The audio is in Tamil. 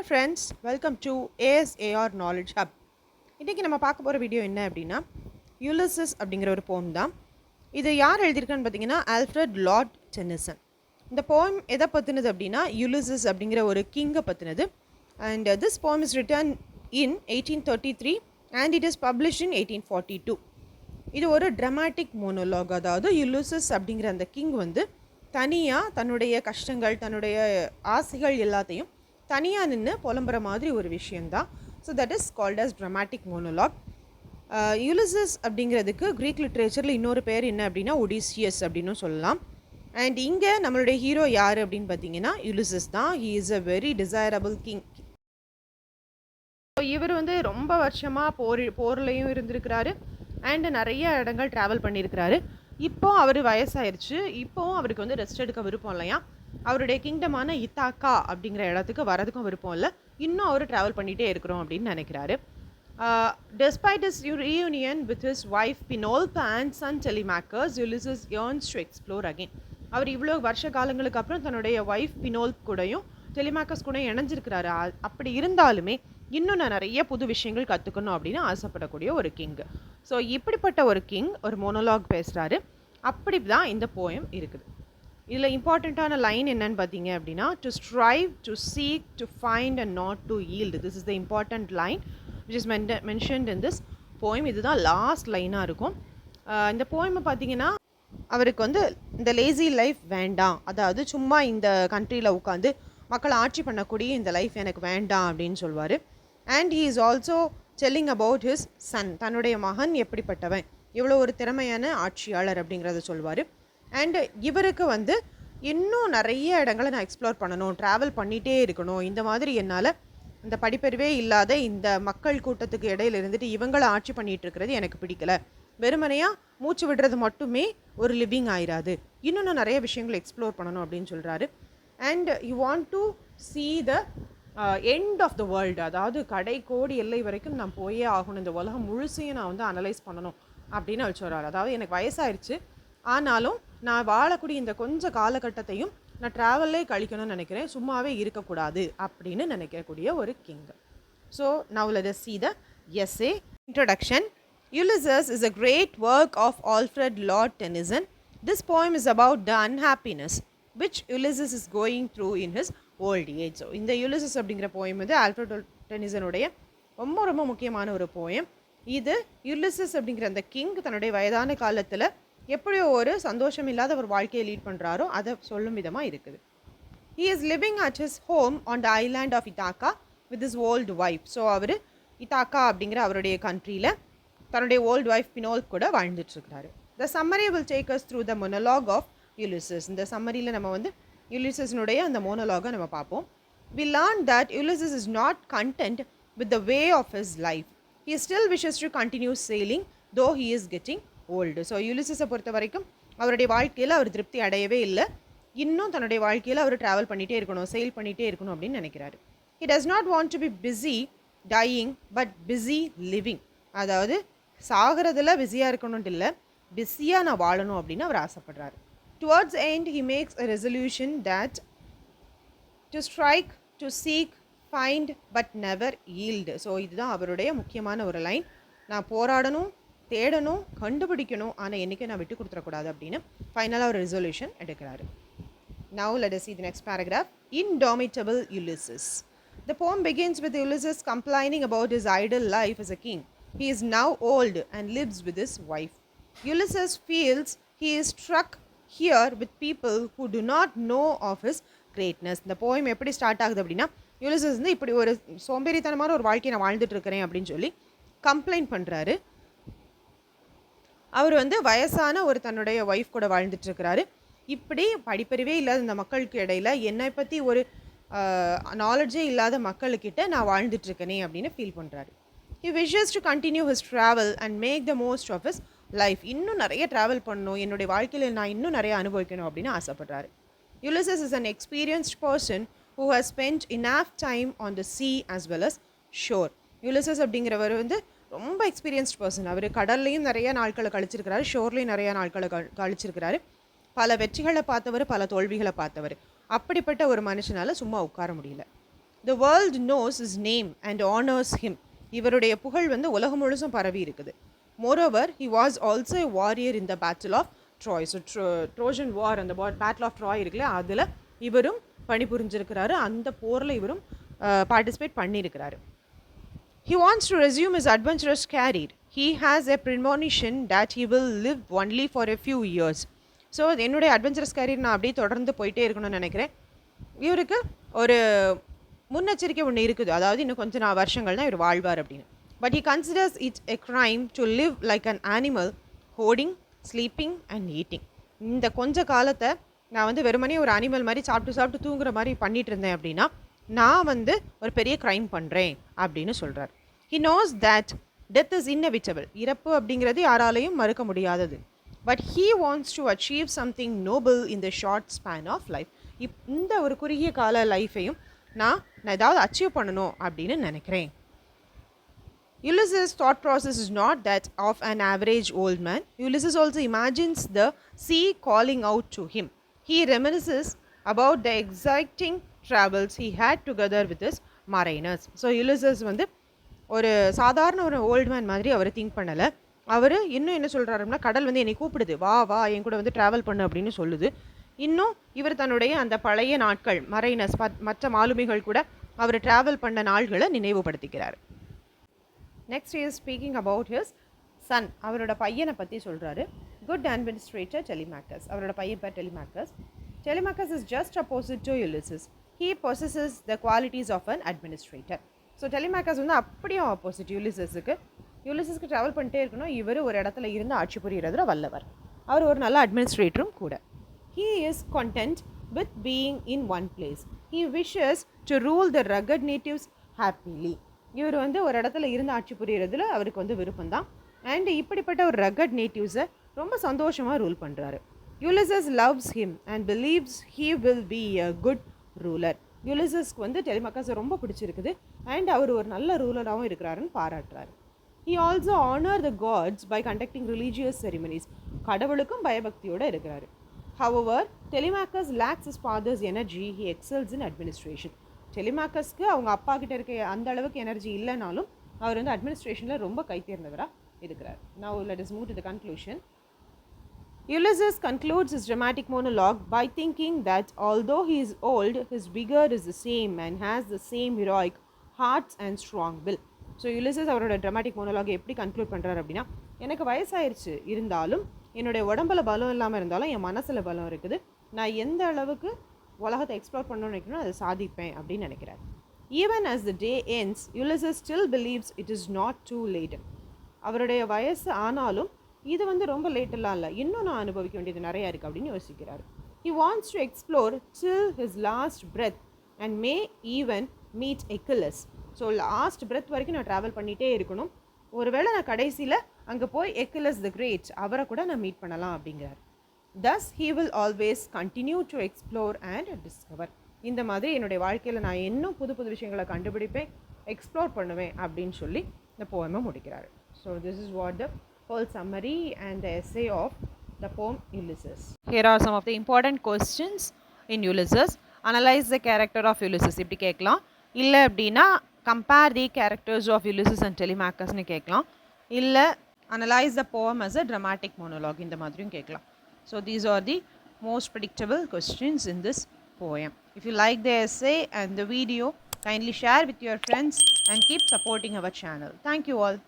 Friends, welcome to ASAR knowledge hub. இன்றைக்கி நம்ம பார்க்க போகிற வீடியோ என்ன அப்படின்னா, யுலிசஸ் அப்படிங்கிற ஒரு போம் தான். இது யார் எழுதியிருக்கான்னு பார்த்தீங்கன்னா, ஆல்ஃப்ரட் லார்ட் டென்னிசன். இந்த போம் எதை பற்றினது அப்படின்னா, யுலிசஸ் அப்படிங்கிற ஒரு கிங்கை பற்றினது. அண்ட் திஸ் போம் is written in 1833 and it is published இன் 1842. இது ஒரு ட்ராமாட்டிக் மோனோலாக். அதாவது யுலிசஸ் அப்படிங்கிற அந்த கிங் வந்து தனியாக தன்னுடைய கஷ்டங்கள், தன்னுடைய ஆசைகள் எல்லாத்தையும் தனியாக நின்று புலம்புற மாதிரி ஒரு விஷயந்தான். So that is called as dramatic monologue. Ulysses அப்படிங்கிறதுக்கு க்ரீக் லிட்ரேச்சரில் இன்னொரு பேர் என்ன அப்படின்னா ஒடிசியஸ் அப்படின்னு சொல்லலாம். அண்ட் இங்கே நம்மளுடைய ஹீரோ யார் அப்படின்னு பார்த்தீங்கன்னா யுலிசஸ் தான். He is a very desirable king. இவர் வந்து ரொம்ப வருஷமாக போர்லையும் இருந்திருக்கிறாரு அண்டு நிறைய இடங்கள் ட்ராவல் பண்ணியிருக்கிறாரு. இப்போ அவர் வயசாயிருச்சு. இப்போவும் அவருக்கு வந்து ரெஸ்ட் எடுக்க விருப்பம் இல்லையா. அவருடைய கிங்டமான இத்தாக்கா அப்படிங்கிற இடத்துக்கு வரதுக்கும் விருப்பம் இல்லை. இன்னும் அவர் ட்ராவல் பண்ணிகிட்டே இருக்கிறோம் அப்படின்னு நினைக்கிறாரு. Despite his reunion with his wife Pinolpe and son Telemachus, Ulysses yearns to explore again. அவர் இவ்வளோ வருஷ காலங்களுக்கு அப்புறம் தன்னுடைய ஒய்ஃப் பினோல்ப் கூடயும் டெலிமாக்கஸ் கூட இணைஞ்சிருக்கிறாரு. அப்படி இருந்தாலுமே இன்னும் நான் நிறைய புது விஷயங்கள் கற்றுக்கணும் அப்படின்னு ஆசைப்படக்கூடிய ஒரு கிங். ஸோ இப்படிப்பட்ட ஒரு கிங் ஒரு மோனோலாக் பேசுகிறாரு. அப்படி தான் இந்த போயம் இருக்குது. இதில் இம்பார்ட்டண்ட்டான லைன் என்னன்னு பார்த்தீங்க அப்படின்னா, to strive, to seek, to find and not to yield. This is the important line which is mentioned in this poem. இதுதான் லாஸ்ட் லைனாக இருக்கும். இந்த போயமை பார்த்தீங்கன்னா அவருக்கு வந்து இந்த லேசி லைஃப் வேண்டாம், அதாவது சும்மா இந்த கண்ட்ரியில் உட்காந்து மக்களை ஆட்சி பண்ணக்கூடிய இந்த லைஃப் எனக்கு வேண்டாம் அப்படின்னு சொல்வார். And he is also telling about his Sun, தன்னுடைய மகன் எப்படிப்பட்டவன், இவ்வளோ ஒரு திறமையான ஆட்சியாளர் அப்படிங்கிறத சொல்வார். அண்டு இவருக்கு வந்து இன்னும் நிறைய இடங்களை நான் எக்ஸ்ப்ளோர் பண்ணணும், ட்ராவல் பண்ணிகிட்டே இருக்கணும். இந்த மாதிரி என்னால் இந்த படிப்பறிவே இல்லாத இந்த மக்கள் கூட்டத்துக்கு இடையில இருந்துட்டு இவங்களை ஆட்சி பண்ணிகிட்டு இருக்கிறது எனக்கு பிடிக்கல. வெறுமனையாக மூச்சு விடுறது மட்டுமே ஒரு லிவிங் ஆயிராது, இன்னும் நான் நிறைய விஷயங்களை எக்ஸ்ப்ளோர் பண்ணணும் அப்படின்னு சொல்கிறாரு. And you want to see the end of the world, அதாவது கடை கோடி எல்லை வரைக்கும் நான் போயே ஆகணும், இந்த உலகம் முழுசையும் நான் வந்து அனலைஸ் பண்ணணும் அப்படின்னு அவர் சொல்கிறார். அதாவது எனக்கு வயசாயிருச்சு, ஆனாலும் நான் வாழக்கூடிய இந்த கொஞ்சம் காலகட்டத்தையும் நான் ட்ராவல்லே கழிக்கணும்னு நினைக்கிறேன், சும்மாவே இருக்கக்கூடாது அப்படின்னு நினைக்கக்கூடிய ஒரு king. So now let us see the essay. Introduction. Ulysses is a great work of Alfred Lord Tennyson. This poem is about the unhappiness which Ulysses is going through in his old age. So இந்த யுலிசஸ் அப்படிங்கிற போயம் வந்து ஆல்ஃப்ரட் டென்னிசனுடைய ரொம்ப ரொம்ப முக்கியமான ஒரு போயம். இது யுலிசஸ் அப்படிங்கிற அந்த கிங் தன்னுடைய வயதான காலத்தில் எப்படியோ ஒரு சந்தோஷம் இல்லாத ஒரு வாழ்க்கையை லீட் பண்ணுறாரோ அதை சொல்லும் விதமாக இருக்குது. He is living at his home on the island of Ithaca with his old wife. So அவர் இத்தாக்கா அப்படிங்கிற அவருடைய கண்ட்ரியில் தன்னுடைய ஓல்டு ஒய்ஃப் பினோல்ப் கூட வாழ்ந்துட்டுருக்கிறாரு. The summary will take us through the monologue of Ulysses. இந்த சம்மரியில் நம்ம வந்து யுலிசஸ்னுடைய அந்த மோனோலாகை நம்ம பார்ப்போம். We learned that Ulysses is not content with the way of his life. He still wishes to continue sailing though he is getting old. So யுலிசஸை பொறுத்த வரைக்கும் அவருடைய வாழ்க்கையில் அவர் திருப்தி அடையவே இல்லை. இன்னும் தன்னுடைய வாழ்க்கையில் அவர் ட்ராவல் பண்ணிகிட்டே இருக்கணும், செயில் பண்ணிகிட்டே இருக்கணும் அப்படின்னு நினைக்கிறாரு. He does not want to be busy dying but busy living. அதாவது சாகிறதுல பிஸியாக இருக்கணும்ட்டு இல்லை, பிஸியாக நான் வாழணும் அப்படின்னு அவர் ஆசைப்படுறாரு. Towards the end he makes a resolution that to strike, to seek, find but never yield. So இதுதான் அவருடைய முக்கியமான ஒரு லைன். நான் போராடணும், தேடணும், கண்டுபிடிக்கணும், ஆனால் என்றைக்கும் நான் விட்டு கொடுத்துடக்கூடாது அப்படின்னு ஃபைனலாக ஒரு ரெசல்யூஷன் எடுக்கிறாரு. Now let us see the next paragraph. Indomitable Ulysses. The poem begins with Ulysses complaining about his idle life as a king. He is now old and lives with his wife. Ulysses feels he is struck here with people who do not know of his greatness. இந்த போயம் எப்படி ஸ்டார்ட் ஆகுது அப்படின்னா, யுலிசஸ் வந்து இப்படி ஒரு சோம்பேறித்தனமான ஒரு வாழ்க்கையை நான் வாழ்ந்துட்டு இருக்கிறேன் அப்படின்னு சொல்லி கம்ப்ளைண்ட் பண்ணுறாரு. அவர் வந்து வயசான ஒரு தன்னுடைய ஒய்ஃப் கூட வாழ்ந்துட்டு இருக்கிறாரு. இப்படி படிப்பறிவே இல்லாத இந்த மக்களுக்கு இடையில என்னை பற்றி ஒரு நாலேஜே இல்லாத மக்களுக்கிட்ட நான் வாழ்ந்துட்டு இருக்கேனே அப்படின்னு ஃபீல் பண்ணுறாரு. He wishes to continue his travel and make the most of his life. இன்னும் நிறைய ட்ராவல் பண்ணணும், என்னுடைய வாழ்க்கையில் நான் இன்னும் நிறைய அனுபவிக்கணும் அப்படின்னு ஆசைப்படுறாரு. Ulysses is an experienced person who has spent enough time on the sea as well as shore. Ulysses அப்படிங்கிறவர் வந்து ரொம்ப எக்ஸ்பீரியன்ஸ்ட் பர்சன். அவர் கடல்லையும் நிறைய நாட்களை கழிச்சிருக்கிறாரு, ஷோர்லேயும் நிறைய நாட்களை கழிச்சிருக்கிறாரு. பல வெற்றிகளை பார்த்தவர், பல தோல்விகளை பார்த்தவர். அப்படிப்பட்ட ஒரு மனுஷனால் சும்மா உட்கார முடியல. The world knows his name and honors him. இவருடைய புகழ் வந்து உலகம் முழுசும் பரவி இருக்குது. Moreover, he was also a warrior in the battle of Troy. So Trojan war அந்த battle of Troy இருக்குல்ல, அதில் இவரும் பணிபுரிஞ்சிருக்கிறாரு. அந்த போரில் இவரும் பார்ட்டிசிபேட் பண்ணியிருக்கிறாரு. He wants to resume his adventurous career. He has a premonition that he will live only for a few years. So என்னுடைய அட்வென்ச்சரஸ் கேரியர் நான் அப்படியே தொடர்ந்து போயிட்டே இருக்கணும்னு நினைக்கிறேன். இவருக்கு ஒரு முன்னெச்சரிக்கை ஒன்று இருக்குது, அதாவது இன்னும் கொஞ்சம் வருஷங்கள் தான் இவர் வாழ்வார் அப்படின்னு. But he considers it a crime to live like an animal, hoarding, sleeping and eating. இந்த கொஞ்ச காலத்தை நான் வந்து வெறுமனே ஒரு அனிமல் மாதிரி சாப்பிட்டு தூங்குற மாதிரி பண்ணிட்டு இருந்தேன் அப்படின்னா நான் வந்து ஒரு பெரிய க்ரைம் பண்ணுறேன் அப்படின்னு சொல்கிறார். He knows that death is inevitable. இறப்பு அப்படிங்கிறது யாராலையும் மறுக்க முடியாதது. But he wants to achieve something noble in the short span of life. இந்த ஒரு குறுகிய கால லைஃப்பையும் நான் ஏதாவது அச்சீவ் பண்ணணும் அப்படின்னு நினைக்கிறேன். Ulysses' thought process is not that of an average old man. Ulysses also imagines the sea calling out to him. He reminisces about the exciting travels he had together with his mariners. So Ulysses வந்து ஒரு சாதாரண ஒரு ஓல்ட் மேன் மாதிரி அவர் திங்க் பண்ணலை. அவர் இன்னும் என்ன சொல்கிறாருன்னா, கடல் வந்து என்னை கூப்பிடுது, வா என் கூட வந்து ட்ராவல் பண்ணு அப்படின்னு சொல்லுது. இன்னும் இவர் தன்னுடைய அந்த பழைய நாட்கள், மரைனஸ் மற்ற மாலுமிகள் கூட அவர் ட்ராவல் பண்ண நாள்களை நினைவுபடுத்திக்கிறார். Next is speaking about his son. அவரோட பையனை பற்றி சொல்கிறாரு. Good administrator Telemachus. அவரோட பையன் பேர் Telemachus. Telemachus is just opposite to Ulysses. He possesses the qualities of an administrator. So Telemachus வந்து அப்படியே ஆப்போசிட் யுலிசஸ்க்கு ட்ராவல் பண்ணிட்டே இருக்கணும். இவர் ஒரு இடத்துல இருந்து ஆட்சி புரிகிறதுல வல்லவர். அவர் ஒரு நல்ல அட்மினிஸ்ட்ரேட்டரும் கூட. He is content with being in one place. He wishes to rule the rugged natives happily. இவர் வந்து ஒரு இடத்துல இருந்து ஆட்சி புரிகிறதுல அவருக்கு வந்து விருப்பம்தான். அண்ட் இப்படிப்பட்ட ஒரு ரக்கட் நேட்டிவ்ஸை ரொம்ப சந்தோஷமாக ரூல் பண்ணுறாரு. Ulysses loves him and believes he will be a good ruler. யுலிசஸ்க்கு வந்து டெலிமாக்கஸை ரொம்ப பிடிச்சிருக்குது அண்ட் அவர் ஒரு நல்ல ரூலராகவும் இருக்கிறாருன்னு பாராட்டுறாரு. He also honor the gods by conducting religious ceremonies. கடவுளுக்கும் பயபக்தியோடு இருக்கிறாரு. However, Telemachus lacks his father's energy. He excels in administration. டெலிமாக்கஸ்க்கு அவங்க அப்பா கிட்ட இருக்க அந்த அளவுக்கு எனர்ஜி இல்லைனாலும் அவர் வந்து அட்மினிஸ்ட்ரேஷனில் ரொம்ப கைத்தேர்ந்தவராக இருக்கிறார். Now let us move to the conclusion. Ulysses concludes his dramatic monologue by thinking that although he is old, his vigor is the same and has the same heroic heart and strong will. So Ulysses அவரோட ட்ராமாட்டிக் மோனோலாக் எப்படி கன்க்ளூட் பண்ணுறாரு அப்படின்னா, எனக்கு வயசாயிருச்சு இருந்தாலும் என்னுடைய உடம்புல பலம் இல்லாமல் இருந்தாலும் என் மனசில் பலம் இருக்குது, நான் எந்த அளவுக்கு உலகத்தை எக்ஸ்ப்ளோர் பண்ணணும்னு நினைக்கணும் அதை சாதிப்பேன் அப்படின்னு நினைக்கிறார். Even as the day ends, Ulysses still believes it is not too late. அவருடைய வயசு ஆனாலும் இது வந்து ரொம்ப லேட்டெல்லாம் இல்லை, இன்னும் நான் அனுபவிக்க வேண்டியது நிறையா இருக்குது அப்படின்னு யோசிக்கிறார். He wants to explore till his last breath and may even meet Achilles. So last breadth வரைக்கும் நான் ட்ராவல் பண்ணிகிட்டே இருக்கணும், ஒருவேளை நான் கடைசியில் அங்கே போய் எக்கிலஸ் த கிரேட் அவரை கூட நான் மீட் பண்ணலாம் அப்படிங்கிறார். Thus he will always continue to explore and discover. இந்த மாதிரி என்னுடைய வாழ்க்கையில் நான் இன்னும் புது புது விஷயங்களை கண்டுபிடிப்பேன், எக்ஸ்ப்ளோர் பண்ணுவேன் அப்படின்னு சொல்லி இந்த போயமை முடிக்கிறார். So this is what the whole summary and the essay of the poem Ulysses. Here are some of the important questions in Ulysses. Analyze the character of Ulysses இப்படி கேட்கலாம். இல்லை அப்படின்னா compare the characters of Ulysses and Telemachus னு கேட்கலாம். இல்லை analyze the poem as a dramatic monologue இந்த மாதிரியும் கேட்கலாம். So these are the most predictable questions in this poem. If you like the essay and the video, kindly share with your friends and keep supporting our channel. Thank you all.